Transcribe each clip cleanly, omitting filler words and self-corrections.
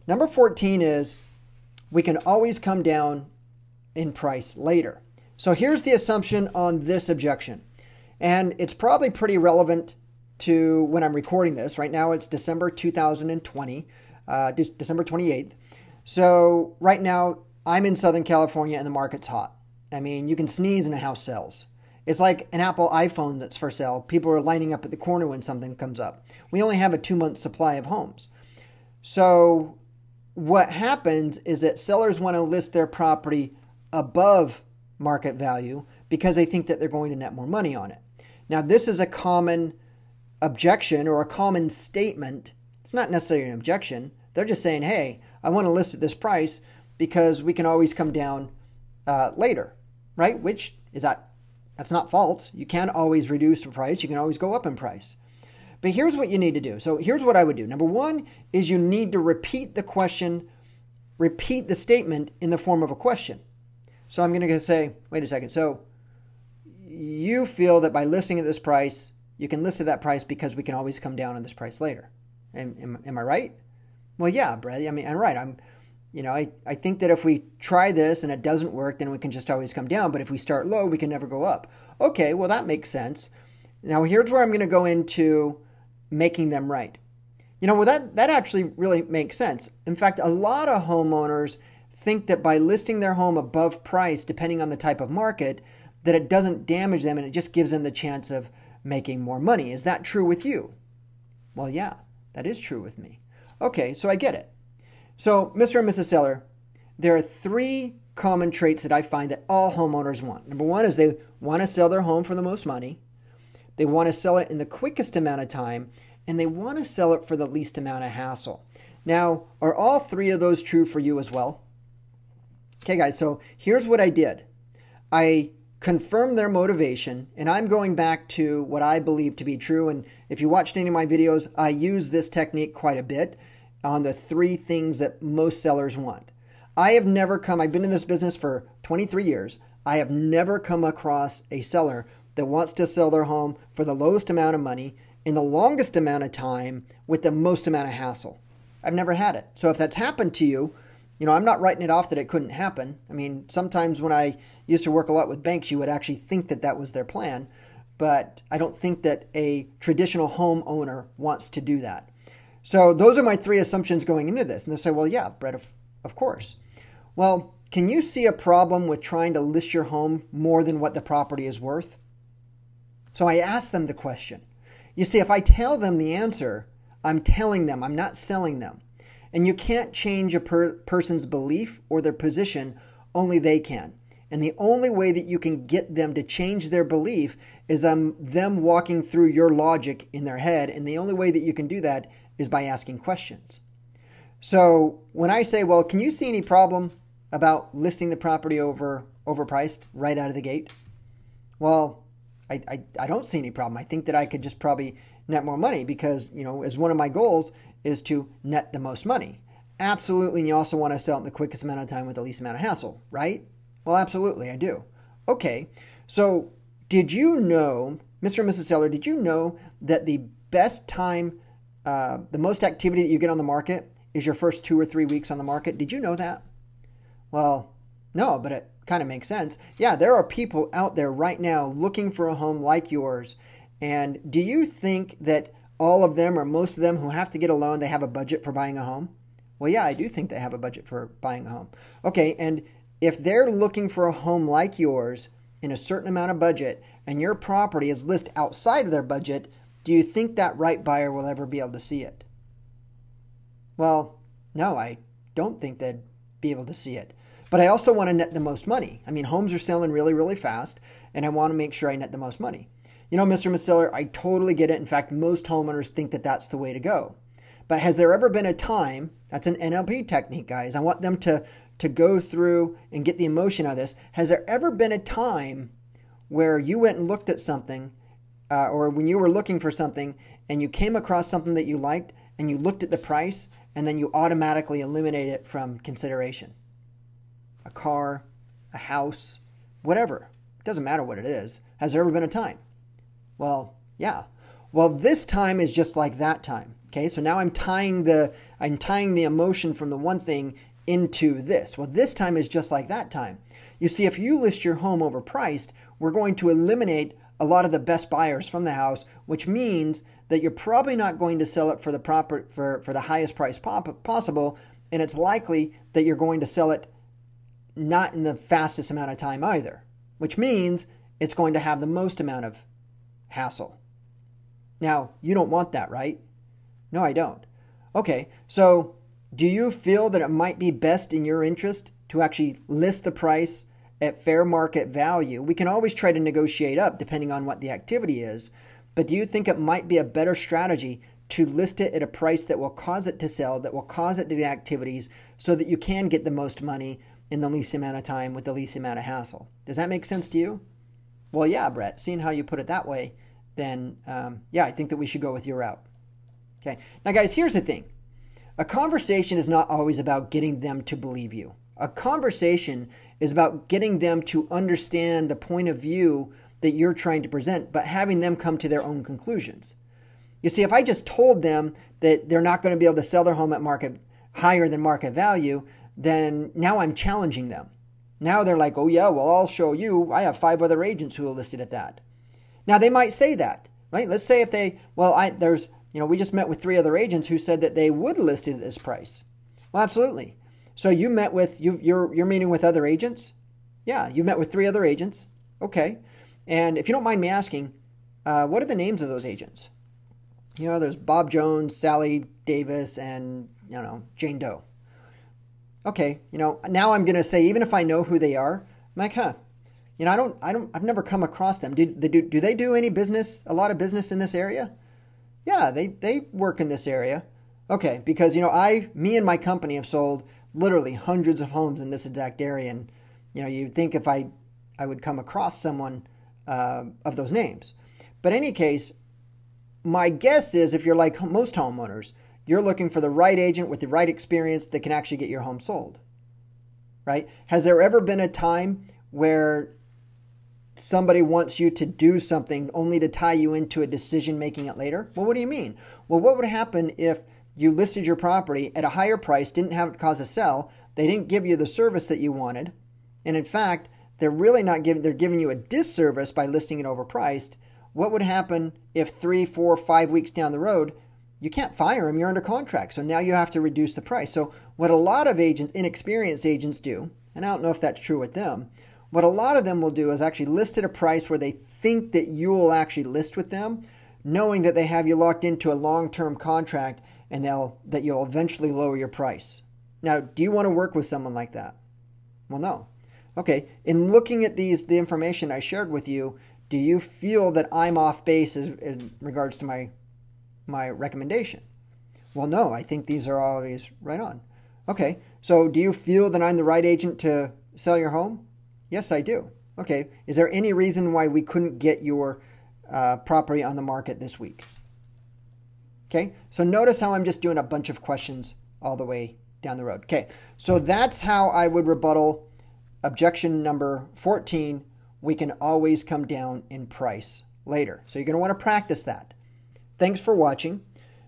Number 14 is we can always come down in price later. So here's the assumption on this objection. And it's probably pretty relevant to when I'm recording this. Right now it's December 2020, December 28th. So right now I'm in Southern California and the market's hot. I mean, you can sneeze and a house sells. It's like an Apple iPhone that's for sale. People are lining up at the corner when something comes up. We only have a 2-month supply of homes. So what happens is that sellers want to list their property above market value because they think that they're going to net more money on it. Now, this is a common objection or a common statement. It's not necessarily an objection. They're just saying, hey, I want to list at this price because we can always come down later, right? Which is that's not false. You can always reduce the price. You can always go up in price. But here's what you need to do. So here's what I would do. Number one is you need to repeat the question, repeat the statement in the form of a question. So I'm going to say, wait a second. So you feel that by listing at this price, you can list at that price because we can always come down on this price later. Am I right? Well, yeah, Brad. I mean, I'm right. I think that if we try this and it doesn't work, then we can just always come down. But if we start low, we can never go up. Okay, well, that makes sense. Now, here's where I'm going to go into making them right. Well, that actually really makes sense. In fact, a lot of homeowners think that by listing their home above price, depending on the type of market, that it doesn't damage them and it just gives them the chance of making more money. Is that true with you? Well, yeah, that is true with me. Okay, so I get it. So, Mr. and Mrs. Seller, there are 3 common traits that I find that all homeowners want. Number 1 is they want to sell their home for the most money. They want to sell it in the quickest amount of time, and they want to sell it for the least amount of hassle. Now, are all 3 of those true for you as well? Okay, guys, so here's what I did. I confirmed their motivation, and I'm going back to what I believe to be true. And if you watched any of my videos, I use this technique quite a bit on the 3 things that most sellers want. I've been in this business for 23 years. I have never come across a seller that wants to sell their home for the lowest amount of money in the longest amount of time with the most amount of hassle. I've never had it. So if that's happened to you, I'm not writing it off that it couldn't happen. I mean, sometimes when I used to work a lot with banks, you would actually think that that was their plan. But I don't think that a traditional homeowner wants to do that. So those are my 3 assumptions going into this. And they'll say, well, yeah, Brett, of course. Well, can you see a problem with trying to list your home more than what the property is worth? So I asked them the question. You see, if I tell them the answer, I'm telling them, I'm not selling them. And you can't change a person's belief or their position, only they can. And the only way that you can get them to change their belief is them walking through your logic in their head. And the only way that you can do that is by asking questions. So when I say, well, can you see any problem about listing the property overpriced right out of the gate? Well, I don't see any problem. I think that I could just probably net more money because, as one of my goals is to net the most money. Absolutely. And you also want to sell it in the quickest amount of time with the least amount of hassle, right? Well, absolutely, I do. Okay. So did you know, Mr. and Mrs. Seller, did you know that the best time, the most activity that you get on the market is your first 2 or 3 weeks on the market? Did you know that? Well, no, but it kind of makes sense. Yeah, there are people out there right now looking for a home like yours. And do you think that all of them or most of them who have to get a loan, they have a budget for buying a home? Well, yeah, I do think they have a budget for buying a home. Okay, and if they're looking for a home like yours in a certain amount of budget and your property is listed outside of their budget, do you think that right buyer will ever be able to see it? Well, no, I don't think they'd be able to see it. But I also want to net the most money. I mean, homes are selling really, really fast, and I want to make sure I net the most money. Mr. and Ms. Seller, I totally get it. In fact, most homeowners think that that's the way to go. But has there ever been a time, that's an NLP technique, guys. I want them to go through and get the emotion out of this. Has there ever been a time where you went and looked at something or when you were looking for something and you came across something that you liked and you looked at the price and then you automatically eliminated it from consideration? A car, a house, whatever. It doesn't matter what it is. Has there ever been a time? Well, yeah. Well, this time is just like that time. Okay, so now I'm tying the emotion from the one thing into this. Well, this time is just like that time. You see, if you list your home overpriced, we're going to eliminate a lot of the best buyers from the house, which means that you're probably not going to sell it for the highest price possible, and it's likely that you're going to sell it not in the fastest amount of time either, which means it's going to have the most amount of hassle. Now, you don't want that, right? No, I don't. Okay, so do you feel that it might be best in your interest to actually list the price at fair market value? We can always try to negotiate up depending on what the activity is, but do you think it might be a better strategy to list it at a price that will cause it to sell, that will cause it to do activities so that you can get the most money in the least amount of time with the least amount of hassle? Does that make sense to you? Well, yeah, Brett, seeing how you put it that way, then yeah, I think that we should go with your route. Okay. Now, guys, here's the thing. A conversation is not always about getting them to believe you. A conversation is about getting them to understand the point of view that you're trying to present, but having them come to their own conclusions. You see, if I just told them that they're not going to be able to sell their home at higher than market value, then now I'm challenging them. Now they're like, oh yeah, well, I'll show you. I have 5 other agents who will list it at that. Now they might say that, right? Let's say if they, we just met with 3 other agents who said that they would list it at this price. Well, absolutely. So you're meeting with other agents? Yeah, you met with 3 other agents. Okay. And if you don't mind me asking, what are the names of those agents? There's Bob Jones, Sally Davis, and, Jane Doe. Okay. Now I'm going to say, even if I know who they are, I'm like, I've never come across them. Do they do any business, a lot of business in this area? Yeah, they work in this area. Okay, because, me and my company have sold literally hundreds of homes in this exact area. And, you'd think if I would come across someone of those names. But in any case, my guess is if you're like most homeowners, you're looking for the right agent with the right experience that can actually get your home sold, right? Has there ever been a time where somebody wants you to do something only to tie you into a decision making it later? Well, what do you mean? Well, what would happen if you listed your property at a higher price, didn't have it cause a sell, they didn't give you the service that you wanted, and in fact, they're giving you a disservice by listing it overpriced? What would happen if 3, 4, 5 weeks down the road, you can't fire them, you're under contract, so now you have to reduce the price? So what a lot of agents, inexperienced agents do, and I don't know if that's true with them, what a lot of them will do is actually list at a price where they think that you will actually list with them, knowing that they have you locked into a long-term contract and that you'll eventually lower your price. Now, do you want to work with someone like that? Well, no. Okay, in looking at the information I shared with you, do you feel that I'm off base in regards to my recommendation? Well, no, I think these are always right on. Okay, so do you feel that I'm the right agent to sell your home? Yes, I do. Okay, is there any reason why we couldn't get your property on the market this week? Okay, so notice how I'm just doing a bunch of questions all the way down the road. Okay, so that's how I would rebuttal objection number 14. We can always come down in price later. So you're going to want to practice that. Thanks for watching.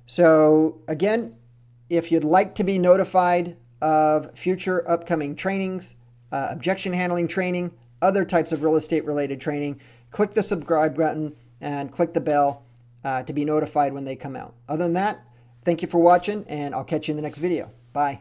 So again, if you'd like to be notified of future upcoming trainings, objection handling training, other types of real estate related training, click the subscribe button and click the bell to be notified when they come out. Other than that, thank you for watching, and I'll catch you in the next video. Bye.